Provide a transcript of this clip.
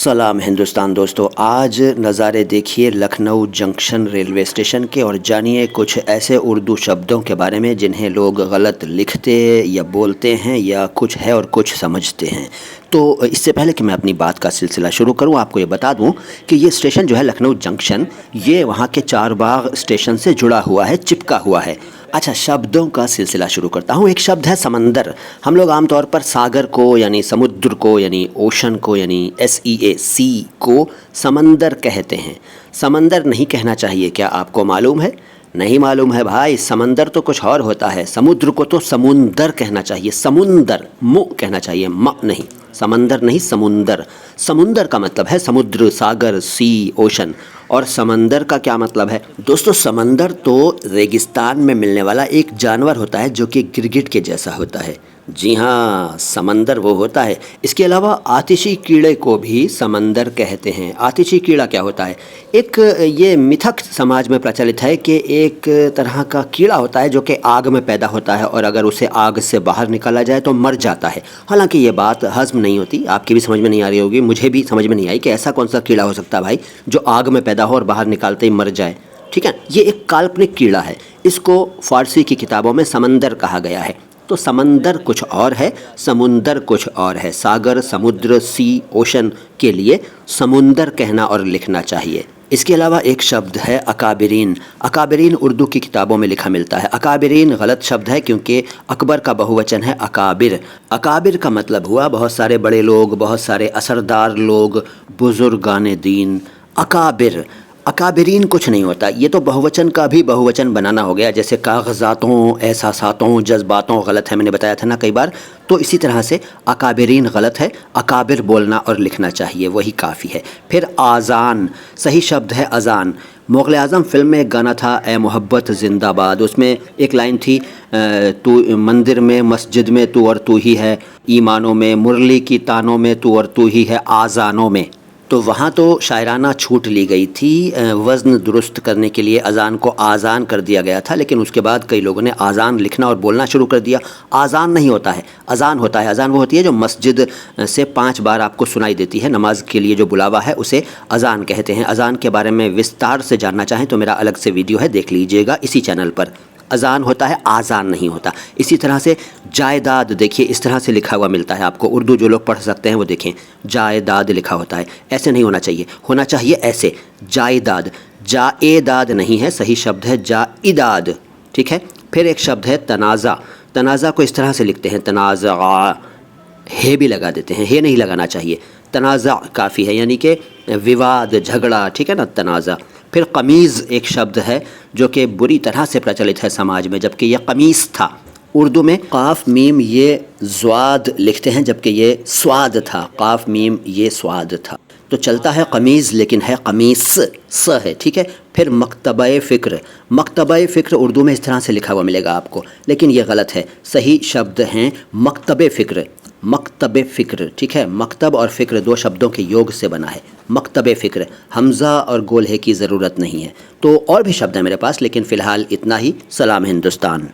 सलाम हिंदुस्तान दोस्तों, आज नज़ारे देखिए लखनऊ जंक्शन रेलवे स्टेशन के और जानिए कुछ ऐसे उर्दू शब्दों के बारे में जिन्हें लोग गलत लिखते या बोलते हैं या कुछ है और कुछ समझते हैं। तो इससे पहले कि मैं अपनी बात का सिलसिला शुरू करूं, आपको ये बता दूं कि ये स्टेशन जो है लखनऊ जंक्शन, ये वहाँ के चारबाग स्टेशन से जुड़ा हुआ है, चिपका हुआ है। अच्छा, शब्दों का सिलसिला शुरू करता हूँ। एक शब्द है समंदर। हम लोग आमतौर पर सागर को यानी समुद्र को यानी ओशन को यानी SEA सी को समंदर कहते हैं। समंदर नहीं कहना चाहिए, क्या आपको मालूम है? नहीं मालूम है भाई, समंदर तो कुछ और होता है। समुद्र को तो समुंदर कहना चाहिए, समुंदर मु कहना चाहिए, म नहीं। समंदर नहीं, समुंदर। समुंदर का मतलब है समुद्र, सागर, सी, ओशन। और समंदर का क्या मतलब है दोस्तों? समंदर तो रेगिस्तान में मिलने वाला एक जानवर होता है जो कि गिरगिट के जैसा होता है। जी हाँ, समंदर वो होता है। इसके अलावा आतिशी कीड़े को भी समंदर कहते हैं। आतिशी कीड़ा क्या होता है? एक ये मिथक समाज में प्रचलित है कि एक तरह का कीड़ा होता है जो कि आग में पैदा होता है और अगर उसे आग से बाहर निकाला जाए तो मर जाता है। हालांकि ये बात हज़म नहीं होती, आपकी भी समझ में नहीं आ रही होगी, मुझे भी समझ में नहीं आई कि ऐसा कौन सा कीड़ा हो सकता है भाई जो आग में पैदा हो और बाहर निकालते ही मर जाए। ठीक है, ये एक काल्पनिक कीड़ा है। इसको फारसी की किताबों में समंदर कहा गया है। तो समंदर कुछ और है, समुंदर कुछ और है। सागर, समुद्र, सी, ओशन के लिए समुंदर कहना और लिखना चाहिए। इसके अलावा एक शब्द है अकाबिरीन। अकाबिरीन उर्दू की किताबों में लिखा मिलता है। अकाबिरीन गलत शब्द है क्योंकि अकबर का बहुवचन है अकाबिर। अकाबिर का मतलब हुआ बहुत सारे बड़े लोग, बहुत सारे असरदार लोग, बुजुर्गाने दीन। अकाबिर, अकाबिरीन कुछ नहीं होता। ये तो बहुवचन का भी बहुवचन बनाना हो गया, जैसे कागजातों, एहसासातों, जज्बातों गलत है, मैंने बताया था ना कई बार। तो इसी तरह से अकाबिरीन गलत है, अकाबिर बोलना और लिखना चाहिए, वही काफ़ी है। फिर आज़ान, सही शब्द है अज़ान। मुग़ल आज़म फ़िल्म में एक गाना था ए मोहब्बत ज़िंदाबाद, उसमें एक लाइन थी तू मंदिर में मस्जिद में तू और तू ही है, ईमानों में मुरली की तानों में तू और तू ही है, आज़ानों में। तो वहाँ तो शायराना छूट ली गई थी, वज़न दुरुस्त करने के लिए अज़ान को आज़ान कर दिया गया था, लेकिन उसके बाद कई लोगों ने आज़ान लिखना और बोलना शुरू कर दिया। आज़ान नहीं होता है, अज़ान होता है। अज़ान वो होती है जो मस्जिद से 5 बार आपको सुनाई देती है, नमाज के लिए जो बुलावा है उसे अज़ान कहते हैं। अज़ान के बारे में विस्तार से जानना चाहें तो मेरा अलग से वीडियो है, देख लीजिएगा इसी चैनल पर। अज़ान होता है, आज़ान नहीं होता। इसी तरह से जायदाद, देखिए इस तरह से लिखा हुआ मिलता है आपको। उर्दू जो लोग पढ़ सकते हैं वो देखें, जायदाद लिखा होता है। ऐसे नहीं होना चाहिए, होना चाहिए ऐसे, जायदाद। जाएदाद नहीं है, सही शब्द है जाइदाद। ठीक है। फिर एक शब्द है तनाज़ा। तनाज़ा को इस तरह से लिखते हैं, तनाज़ा, हे भी लगा देते हैं, हे नहीं लगाना चाहिए। तनाज़ा काफ़ी है, यानी कि विवाद, झगड़ा। ठीक है ना, तनाज़ा। फिर कमीज़ एक शब्द है जो कि बुरी तरह से प्रचलित है समाज में, जबकि यह कमीज़ था। उर्दू में काफ मीम ये ज़्वाद लिखते हैं जबकि ये स्वाद था। काफ मीम ये स्वाद था। तो चलता है कमीज़ लेकिन है कमीस, स है। ठीक है। फिर मकतबे फ़िक्र। मकतबे फ़िक्र उर्दू में इस तरह से लिखा हुआ मिलेगा आपको, लेकिन ये गलत है। सही शब्द हैं मकतबे फ़िक्र, मकतबे फ़िक्र। ठीक है। मकतब और फ़िक्र 2 शब्दों के योग से बना है, मकतबे फ़िक्र। हमज़ा और गोलहे की ज़रूरत नहीं है। तो और भी शब्द हैं मेरे पास, लेकिन फ़िलहाल इतना ही। सलाम हिंदुस्तान।